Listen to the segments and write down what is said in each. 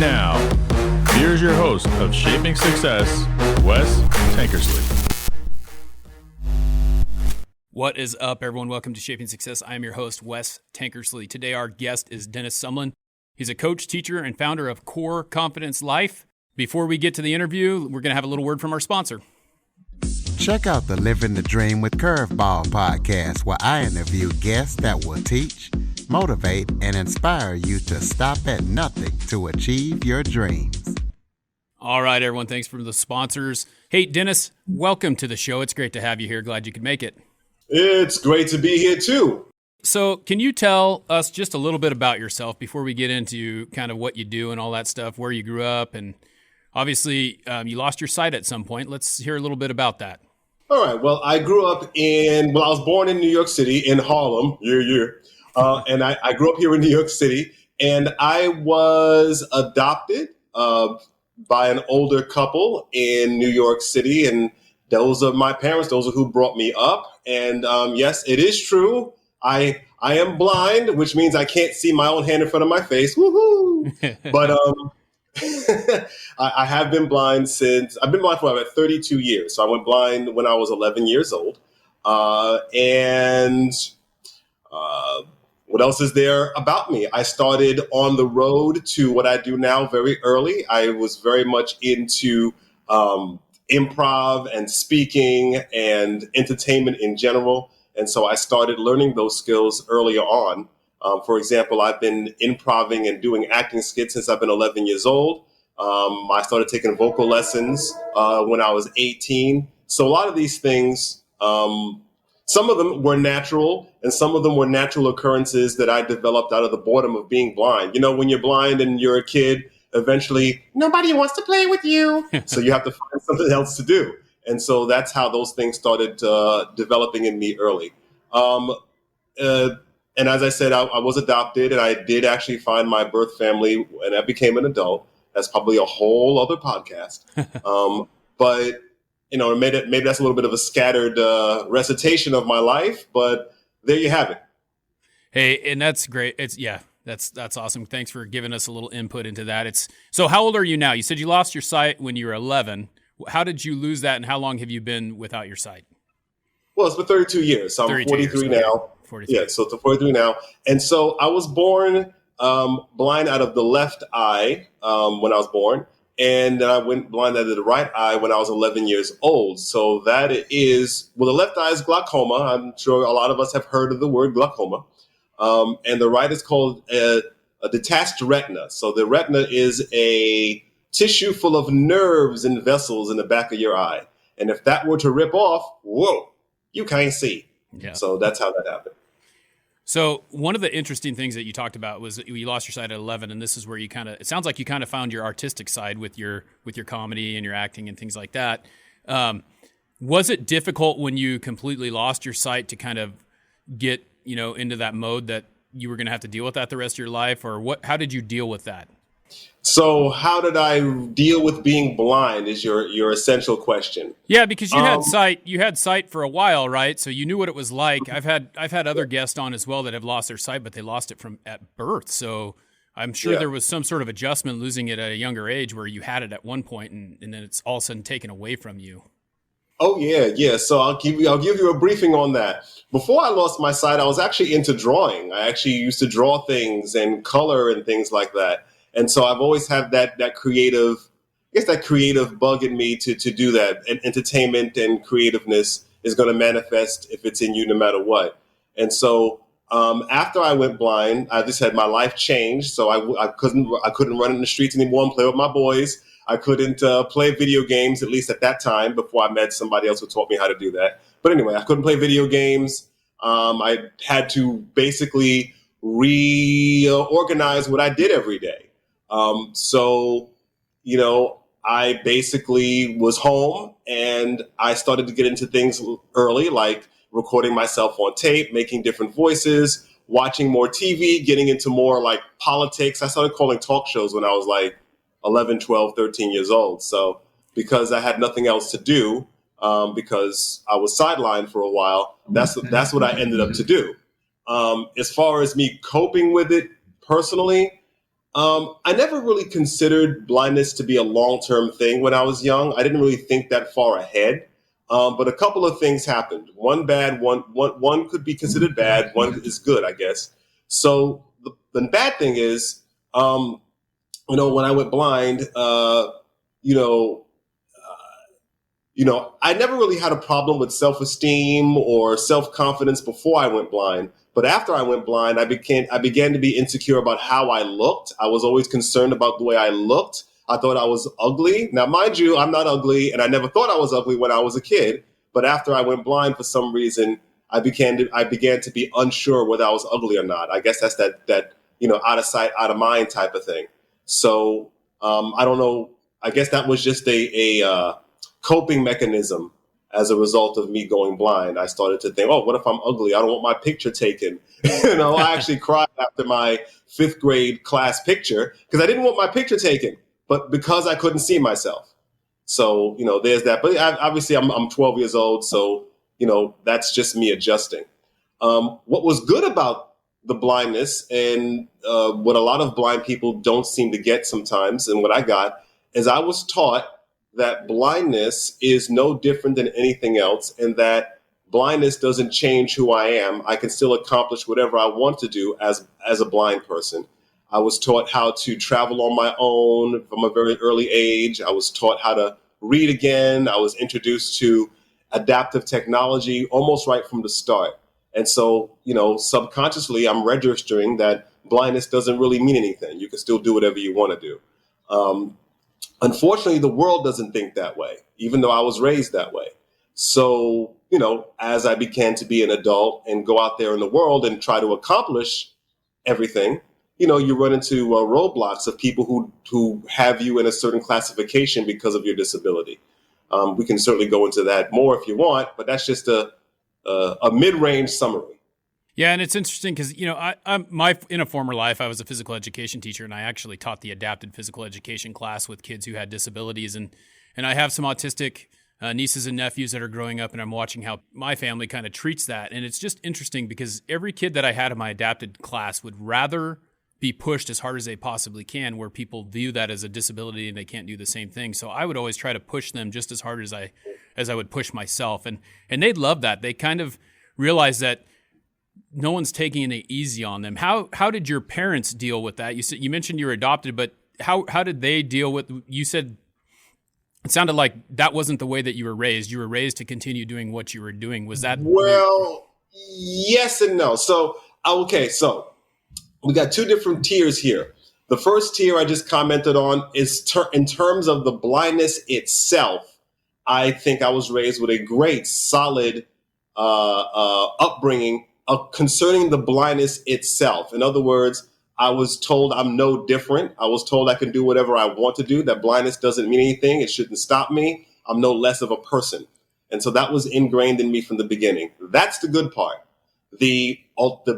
now, here's your host of Shaping Success, Wes Tankersley. What is up, everyone? Welcome to Shaping Success. I am your host, Wes Tankersley. Today, our guest is Dennis Sumlin. He's a coach, teacher, and founder of Core Confidence Life. Before we get to the interview, we're going to have a little word from our sponsor. Check out the Living the Dream with Curveball podcast, where I interview guests that will teach, motivate, and inspire you to stop at nothing to achieve your dreams. All right, everyone. Thanks for the sponsors. Hey, Dennis, welcome to the show. It's great to have you here. Glad you could make it. It's great to be here, too. So can you tell us just a little bit about yourself before we get into kind of what you do and all that stuff, where you grew up, and obviously you lost your sight at some point. Let's hear a little bit about that. All right. Well, I grew up I was born in New York City, in Harlem, and I grew up here in New York City, and I was adopted by an older couple in New York City, and those are my parents. Those are who brought me up. And yes, it is true. I am blind, which means I can't see my own hand in front of my face. Woohoo! But I have been blind I've been blind for about 32 years. So I went blind when I was 11 years old. What else is there about me? I started on the road to what I do now very early. I was very much into improv and speaking and entertainment in general. And so I started learning those skills earlier on. For example, I've been improving and doing acting skits since I've been 11 years old. I started taking vocal lessons when I was 18. So a lot of these things, some of them were natural, and some of them were natural occurrences that I developed out of the boredom of being blind. You know, when you're blind and you're a kid, eventually nobody wants to play with you. So you have to find something else to do. And so that's how those things started developing in me early. And as I said, I was adopted, and I did actually find my birth family when I became an adult. That's probably a whole other podcast. But, you know, maybe that's a little bit of a scattered recitation of my life, but there you have it. Hey, and that's great. That's awesome. Thanks for giving us a little input into that. So how old are you now? You said you lost your sight when you were 11. How did you lose that, and how long have you been without your sight? Well, it's been 32 years. So I'm 43 now. 43. Yeah, so it's 43 now. And so I was born blind out of the left eye when I was born. And then I went blind out of the right eye when I was 11 years old. So that is, well, the left eye is glaucoma. I'm sure a lot of us have heard of the word glaucoma. And the right is called a detached retina. So the retina is a tissue full of nerves and vessels in the back of your eye. And if that were to rip off, whoa, you can't see. Yeah. So that's how that happened. So one of the interesting things that you talked about was you lost your sight at 11, and this is where it sounds like you kind of found your artistic side with your comedy and your acting and things like that. Was it difficult when you completely lost your sight to kind of get, into that mode that you were going to have to deal with that the rest of your life, or how did you deal with that? So how did I deal with being blind is your essential question. Yeah, because you had sight for a while, right? So you knew what it was like. I've had other guests on as well that have lost their sight, but they lost it at birth. So I'm sure there was some sort of adjustment losing it at a younger age where you had it at one point and then it's all of a sudden taken away from you. Oh yeah. So I'll give you a briefing on that. Before I lost my sight, I was actually into drawing. I actually used to draw things and color and things like that. And so I've always had that creative bug in me to do that. And entertainment and creativeness is going to manifest if it's in you no matter what. And so after I went blind, I just had my life changed. So I couldn't run in the streets anymore and play with my boys. I couldn't play video games, at least at that time, before I met somebody else who taught me how to do that. But anyway, I couldn't play video games. I had to basically reorganize what I did every day. I basically was home and I started to get into things early, like recording myself on tape, making different voices, watching more TV, getting into more like politics. I started calling talk shows when I was like 11, 12, 13 years old. So because I had nothing else to do, because I was sidelined for a while, that's what I ended up to do. As far as me coping with it personally, I never really considered blindness to be a long-term thing when I was young. I didn't really think that far ahead. But a couple of things happened. One bad, one could be considered bad. One is good, I guess. So the bad thing is, when I went blind, I never really had a problem with self-esteem or self-confidence before I went blind. But after I went blind, I began to be insecure about how I looked. I was always concerned about the way I looked. I thought I was ugly. Now, mind you, I'm not ugly, and I never thought I was ugly when I was a kid. But after I went blind, for some reason, I began to be unsure whether I was ugly or not. I guess that's that out of sight, out of mind type of thing. So I don't know. I guess that was just a coping mechanism. As a result of me going blind, I started to think, oh, what if I'm ugly? I don't want my picture taken. I actually cried after my 5th grade class picture because I didn't want my picture taken, but because I couldn't see myself. So, there's that. But obviously I'm 12 years old. So, that's just me adjusting. What was good about the blindness and what a lot of blind people don't seem to get sometimes, and what I got, is I was taught that blindness is no different than anything else, and that blindness doesn't change who I am. I can still accomplish whatever I want to do as a blind person. I was taught how to travel on my own from a very early age. I was taught how to read again. I was introduced to adaptive technology almost right from the start. And so, subconsciously, I'm registering that blindness doesn't really mean anything. You can still do whatever you want to do. Unfortunately, the world doesn't think that way, even though I was raised that way. So, as I began to be an adult and go out there in the world and try to accomplish everything, you run into roadblocks of people who have you in a certain classification because of your disability. We can certainly go into that more if you want, but that's just a mid-range summary. Yeah, and it's interesting because, in a former life, I was a physical education teacher, and I actually taught the adapted physical education class with kids who had disabilities. And I have some autistic nieces and nephews that are growing up, and I'm watching how my family kind of treats that. And it's just interesting because every kid that I had in my adapted class would rather be pushed as hard as they possibly can, where people view that as a disability and they can't do the same thing. So I would always try to push them just as hard as I would push myself. And they'd love that. They kind of realize that no one's taking it easy on them. How did your parents deal with that? You mentioned you were adopted, but how did they deal with? You said it sounded like that wasn't the way that you were raised. You were raised to continue doing what you were doing. Was that? Well, yes and no. So we got 2 different tiers here. The first tier I just commented on is in terms of the blindness itself. I think I was raised with a great, solid upbringing concerning the blindness itself. In other words, I was told I'm no different. I was told I can do whatever I want to do, that blindness doesn't mean anything. It shouldn't stop me. I'm no less of a person. And so that was ingrained in me from the beginning. That's the good part. The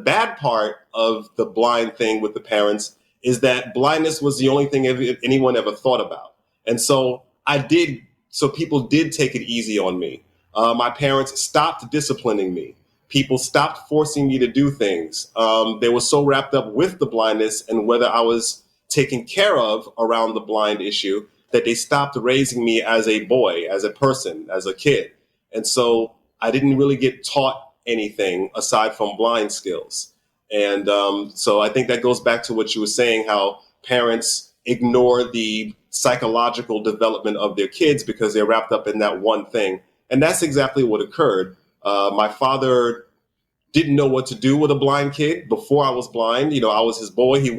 bad part of the blind thing with the parents is that blindness was the only thing anyone ever thought about. And so people did take it easy on me. My parents stopped disciplining me. People stopped forcing me to do things. They were so wrapped up with the blindness and whether I was taken care of around the blind issue that they stopped raising me as a boy, as a person, as a kid. And so I didn't really get taught anything aside from blind skills. And so I think that goes back to what you were saying, how parents ignore the psychological development of their kids because they're wrapped up in that one thing. And that's exactly what occurred. My father didn't know what to do with a blind kid before I was blind. I was his boy. He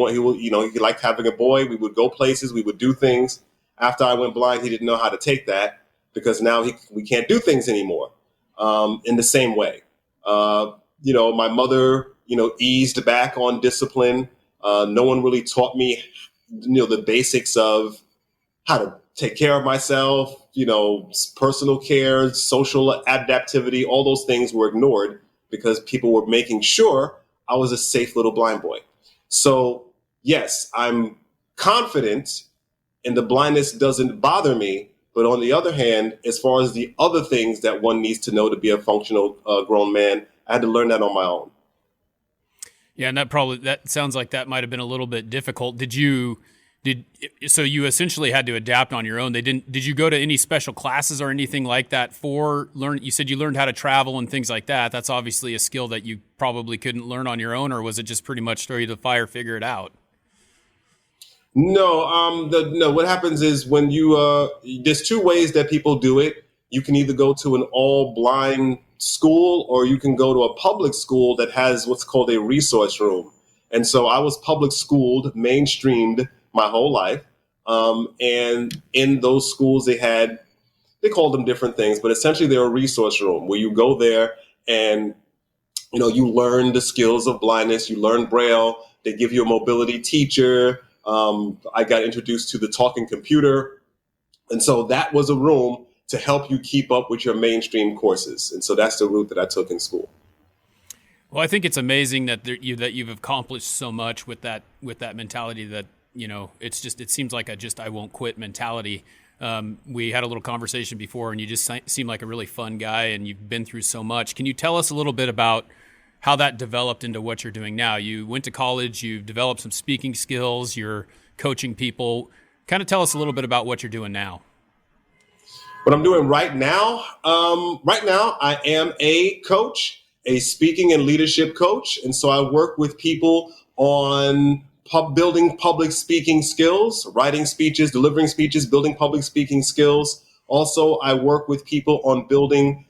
liked having a boy. We would go places. We would do things. After I went blind, he didn't know how to take that because now we can't do things anymore in the same way. My mother, eased back on discipline. No one really taught me, the basics of how to take care of myself, personal care, social adaptivity, all those things were ignored because people were making sure I was a safe little blind boy. So yes, I'm confident and the blindness doesn't bother me. But on the other hand, as far as the other things that one needs to know to be a functional grown man, I had to learn that on my own. Yeah, and that sounds like that might have been a little bit difficult. So you essentially had to adapt on your own. Did you go to any special classes or anything like that you said you learned how to travel and things like that. That's obviously a skill that you probably couldn't learn on your own, or was it just pretty much throw you to the fire, figure it out? No, no. What happens is when there's two ways that people do it. You can either go to an all blind school, or you can go to a public school that has what's called a resource room. And so I was public schooled, mainstreamed my whole life. And in those schools, they called them different things, but essentially they're a resource room where you go there and, you learn the skills of blindness, you learn Braille, they give you a mobility teacher. I got introduced to the talking computer. And so that was a room to help you keep up with your mainstream courses. And so that's the route that I took in school. Well, I think it's amazing that you've accomplished so much with that mentality that, it seems like I won't quit mentality. We had a little conversation before, and you just seem like a really fun guy, and you've been through so much. Can you tell us a little bit about how that developed into what you're doing now? You went to college, you've developed some speaking skills, you're coaching people. Kind of tell us a little bit about what you're doing now. What I'm doing right now, I am a coach, a speaking and leadership coach. And so I work with people on building public speaking skills, writing speeches, delivering speeches, building public speaking skills. Also, I work with people on building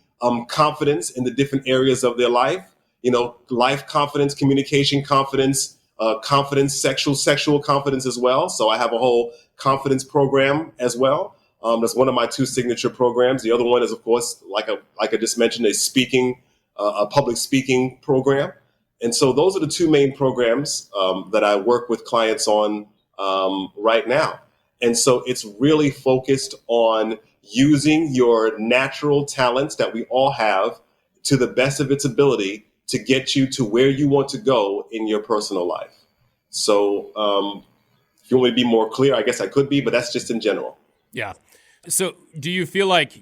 confidence in the different areas of their life. Life confidence, communication confidence, confidence, sexual confidence as well. So I have a whole confidence program as well. That's one of my two signature programs. The other one is, of course, like I just mentioned, a public speaking program. And so those are the two main programs that I work with clients on right now. And so it's really focused on using your natural talents that we all have to the best of its ability to get you to where you want to go in your personal life. So if you want me to be more clear, I guess I could be, but that's just in general. Yeah. So do you feel like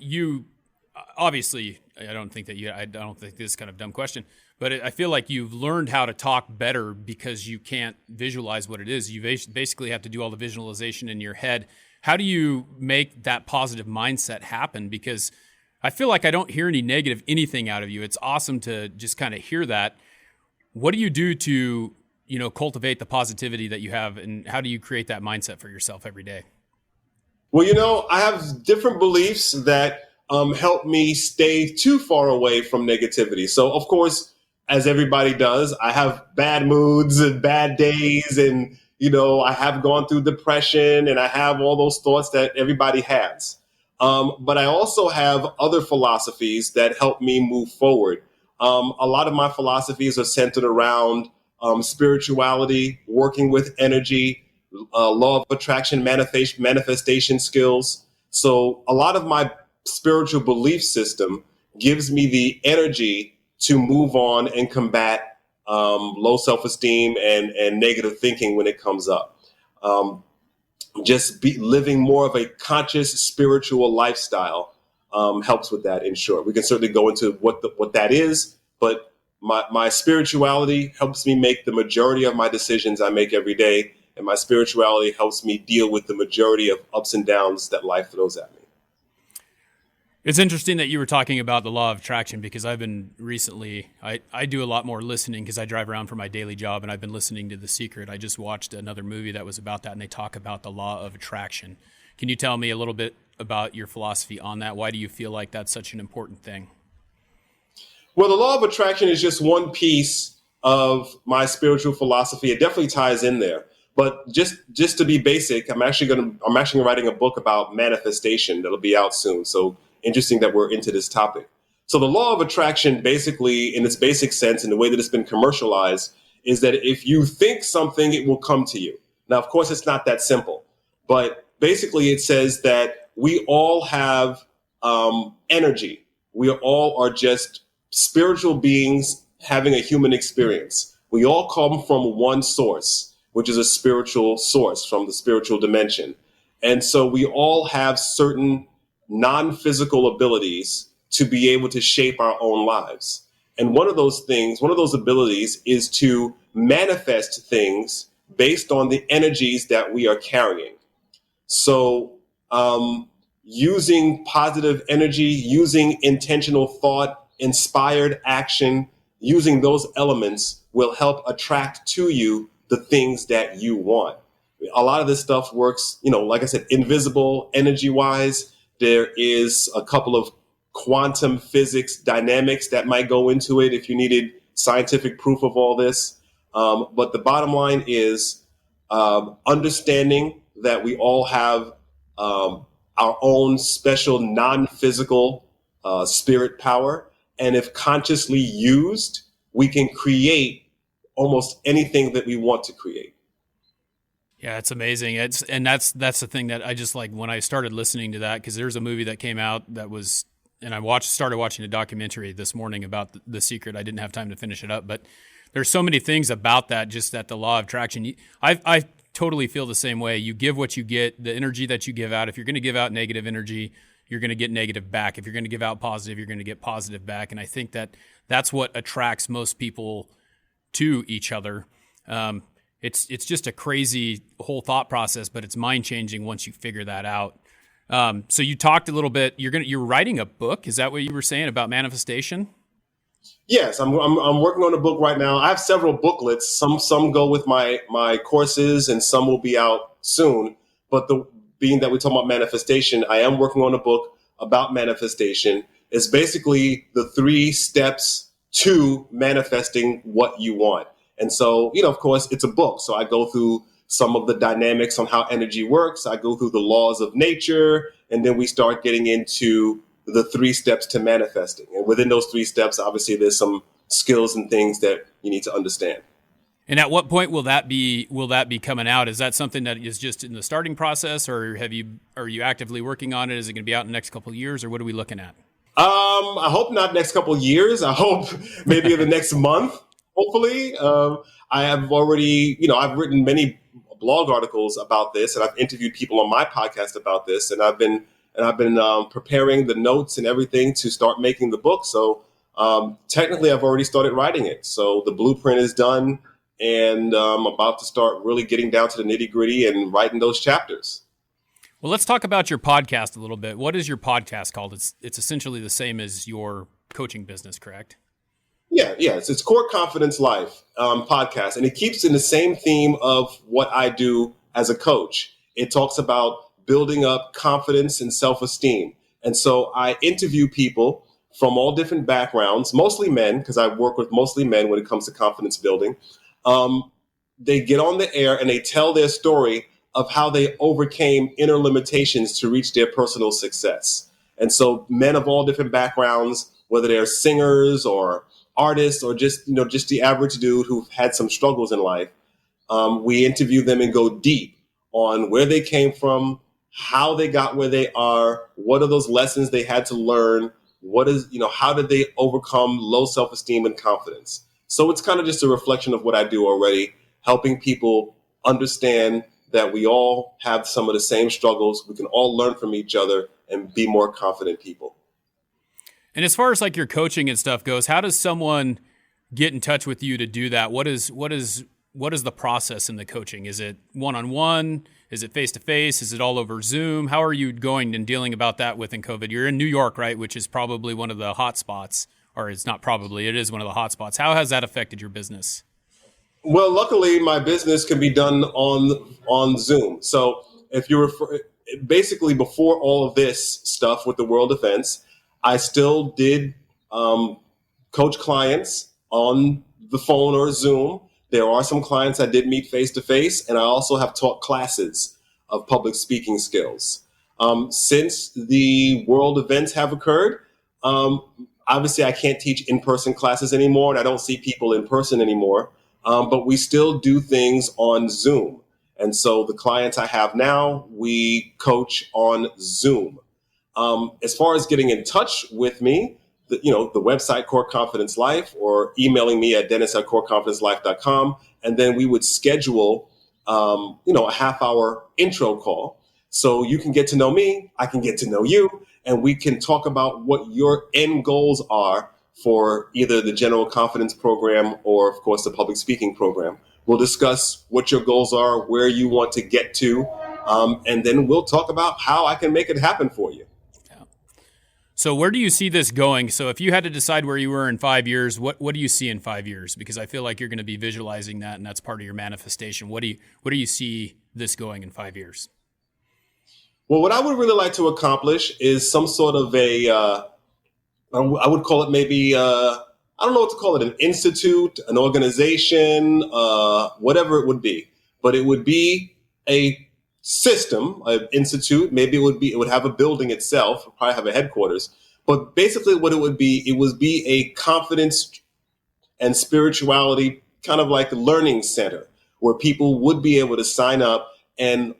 obviously, I don't think this is kind of a dumb question, but I feel like you've learned how to talk better because you can't visualize what it is. You basically have to do all the visualization in your head. How do you make that positive mindset happen? Because I feel like I don't hear any negative anything out of you. It's awesome to just kind of hear that. What do you do to, cultivate the positivity that you have, and how do you create that mindset for yourself every day? Well, I have different beliefs that help me stay too far away from negativity. So, of course, as everybody does, I have bad moods and bad days, and, I have gone through depression, and I have all those thoughts that everybody has. But I also have other philosophies that help me move forward. A lot of my philosophies are centered around spirituality, working with energy, law of attraction, manifestation skills. So a lot of my spiritual belief system gives me the energy to move on and combat low self-esteem and negative thinking when it comes up. Living more of a conscious spiritual lifestyle helps with that, in short. We can certainly go into what that is, but my spirituality helps me make the majority of my decisions I make every day. And my spirituality helps me deal with the majority of ups and downs that life throws at me. It's interesting that you were talking about the law of attraction, because I've been recently, I do a lot more listening because I drive around for my daily job, and I've been listening to The Secret. I just watched another movie that was about that, and they talk about the law of attraction. Can you tell me a little bit about your philosophy on that? Why do you feel like that's such an important thing? Well, the law of attraction is just one piece of my spiritual philosophy. It definitely ties in there. But just to be basic, I'm actually writing a book about manifestation that'll be out soon. So interesting that we're into this topic. So the law of attraction, basically, in its basic sense, in the way that it's been commercialized, is that if you think something, it will come to you. Now, of course, it's not that simple, but basically it says that we all have energy. We all are just spiritual beings having a human experience. We all come from one source, which is a spiritual source from the spiritual dimension. And so we all have certain non-physical abilities to be able to shape our own lives. And one of those abilities is to manifest things based on the energies that we are carrying. So using positive energy, using intentional thought, inspired action, using those elements will help attract to you the things that you want. A lot of this stuff works, like I said, invisible energy wise. There is a couple of quantum physics dynamics that might go into it if you needed scientific proof of all this. But the bottom line is understanding that we all have our own special non-physical spirit power. And if consciously used, we can create almost anything that we want to create. Yeah, it's amazing. That's the thing that I just like when I started listening to that, because there's a movie that came out that was, and I started watching a documentary this morning about the secret. I didn't have time to finish it up, but there's so many things about that, just that the law of attraction. I totally feel the same way. You give what you get, the energy that you give out. If you're going to give out negative energy, you're going to get negative back. If you're going to give out positive, you're going to get positive back. And I think that that's what attracts most people to each other. It's just a crazy whole thought process, but it's mind changing once you figure that out. So you talked a little bit. You're writing a book. Is that what you were saying about manifestation? Yes, I'm working on a book right now. I have several booklets. Some go with my courses, and some will be out soon. But being that we talk about manifestation, I am working on a book about manifestation. It's basically the 3 steps to manifesting what you want. And so, of course, it's a book. So I go through some of the dynamics on how energy works. I go through the laws of nature, and then we start getting into the 3 steps to manifesting. And within those 3 steps, obviously, there's some skills and things that you need to understand. And at what point will that be coming out? Is that something that is just in the starting process, or are you actively working on it? Is it going to be out in the next couple of years, or what are we looking at? I hope not next couple of years. I hope maybe in the next month. Hopefully, I have already, I've written many blog articles about this, and I've interviewed people on my podcast about this, and I've been preparing the notes and everything to start making the book. So technically, I've already started writing it. So the blueprint is done, and I'm about to start really getting down to the nitty gritty and writing those chapters. Well, let's talk about your podcast a little bit. What is your podcast called? It's essentially the same as your coaching business, correct? Yeah, it's Core Confidence Life podcast, and it keeps in the same theme of what I do as a coach. It talks about building up confidence and self-esteem. And so I interview people from all different backgrounds, mostly men, because I work with mostly men when it comes to confidence building. They get on the air and they tell their story of how they overcame inner limitations to reach their personal success. And so men of all different backgrounds, whether they're singers or artists or just the average dude who've had some struggles in life, we interview them and go deep on where they came from, how they got where they are, what are those lessons they had to learn, how did they overcome low self-esteem and confidence. So it's kind of just a reflection of what I do already, helping people understand that we all have some of the same struggles. We can all learn from each other and be more confident people. And as far as like your coaching and stuff goes, how does someone get in touch with you to do that? What is the process in the coaching? Is it one-on-one? Is it face-to-face? Is it all over Zoom? How are you going and dealing about that within COVID? You're in New York, right? Which is probably one of the hot spots, or it's not probably, it is one of the hot spots. How has that affected your business? Well, luckily my business can be done on Zoom. So if you basically before all of this stuff with the world events, I still did coach clients on the phone or Zoom. There are some clients I did meet face-to-face, and I also have taught classes of public speaking skills. Since the world events have occurred, obviously I can't teach in-person classes anymore, and I don't see people in person anymore, but we still do things on Zoom. And so the clients I have now, we coach on Zoom. As far as getting in touch with me, the website Core Confidence Life, or emailing me at dennis@coreconfidencelife.com. And then we would schedule, a half-hour intro call. So you can get to know me, I can get to know you, and we can talk about what your end goals are for either the general confidence program or, of course, the public speaking program. We'll discuss what your goals are, where you want to get to, and then we'll talk about how I can make it happen for you. So where do you see this going? So if you had to decide where you were in 5 years, what do you see in 5 years? Because I feel like you're going to be visualizing that, and that's part of your manifestation. What do you see this going in 5 years? Well, what I would really like to accomplish is some sort of I would call it maybe, I don't know what to call it, an institute, an organization, whatever it would be. But it would be a system, an institute. Maybe it would have a building itself, probably have a headquarters. But basically what it would be a confidence and spirituality kind of like a learning center where people would be able to sign up and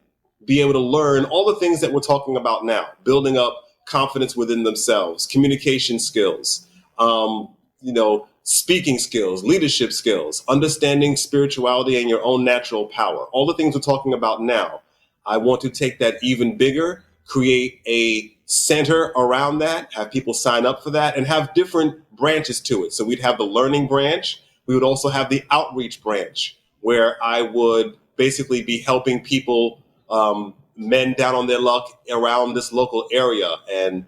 be able to learn all the things that we're talking about now, building up confidence within themselves, communication skills, speaking skills, leadership skills, understanding spirituality and your own natural power, all the things we're talking about now. I want to take that even bigger, create a center around that, have people sign up for that, and have different branches to it. So we'd have the learning branch. We would also have the outreach branch, where I would basically be helping people, men down on their luck around this local area and,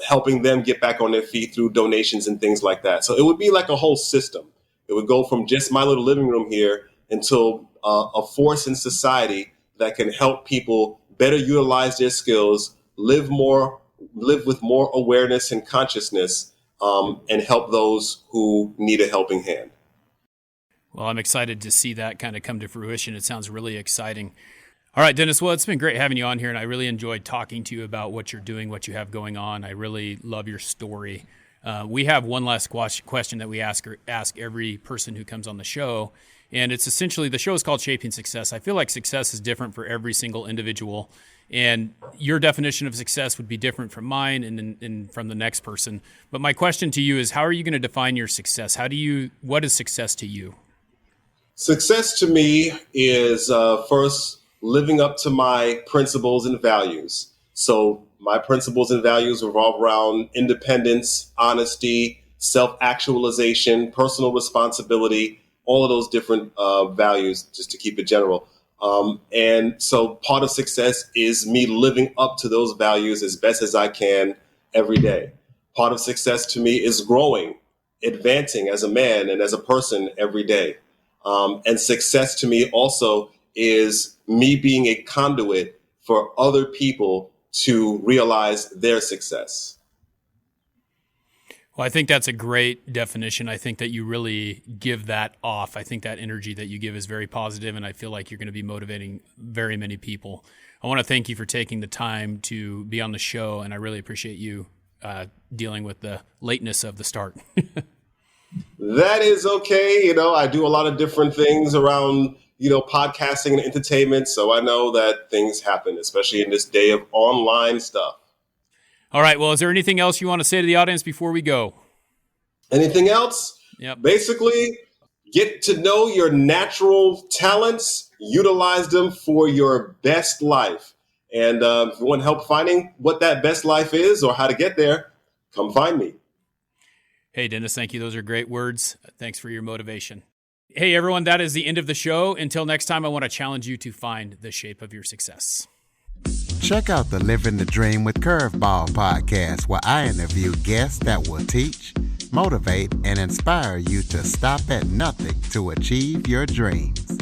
helping them get back on their feet through donations and things like that. So it would be like a whole system. It would go from just my little living room here until a force in society that can help people better utilize their skills, live with more awareness and consciousness, and help those who need a helping hand. Well, I'm excited to see that kind of come to fruition. It sounds really exciting. All right, Dennis, well, it's been great having you on here, and I really enjoyed talking to you about what you're doing, what you have going on. I really love your story. We have one last question that we ask every person who comes on the show, and it's essentially, the show is called Shaping Success. I feel like success is different for every single individual, and your definition of success would be different from mine and from the next person. But my question to you is, how are you going to define your success? What is success to you? Success to me is first living up to my principles and values. So my principles and values revolve around independence, honesty, self-actualization, personal responsibility, all of those different values, just to keep it general. And so part of success is me living up to those values as best as I can every day. Part of success to me is growing, advancing as a man and as a person every day. And success to me also is me being a conduit for other people to realize their success. Well, I think that's a great definition. I think that you really give that off. I think that energy that you give is very positive, and I feel like you're going to be motivating very many people. I want to thank you for taking the time to be on the show, and I really appreciate you dealing with the lateness of the start. That is okay. I do a lot of different things around podcasting and entertainment. So I know that things happen, especially in this day of online stuff. All right. Well, is there anything else you want to say to the audience before we go? Anything else? Yep. Basically, get to know your natural talents, utilize them for your best life. And if you want help finding what that best life is or how to get there, come find me. Hey, Dennis, thank you. Those are great words. Thanks for your motivation. Hey, everyone, that is the end of the show. Until next time, I want to challenge you to find the shape of your success. Check out the Living the Dream with Curveball podcast, where I interview guests that will teach, motivate, and inspire you to stop at nothing to achieve your dreams.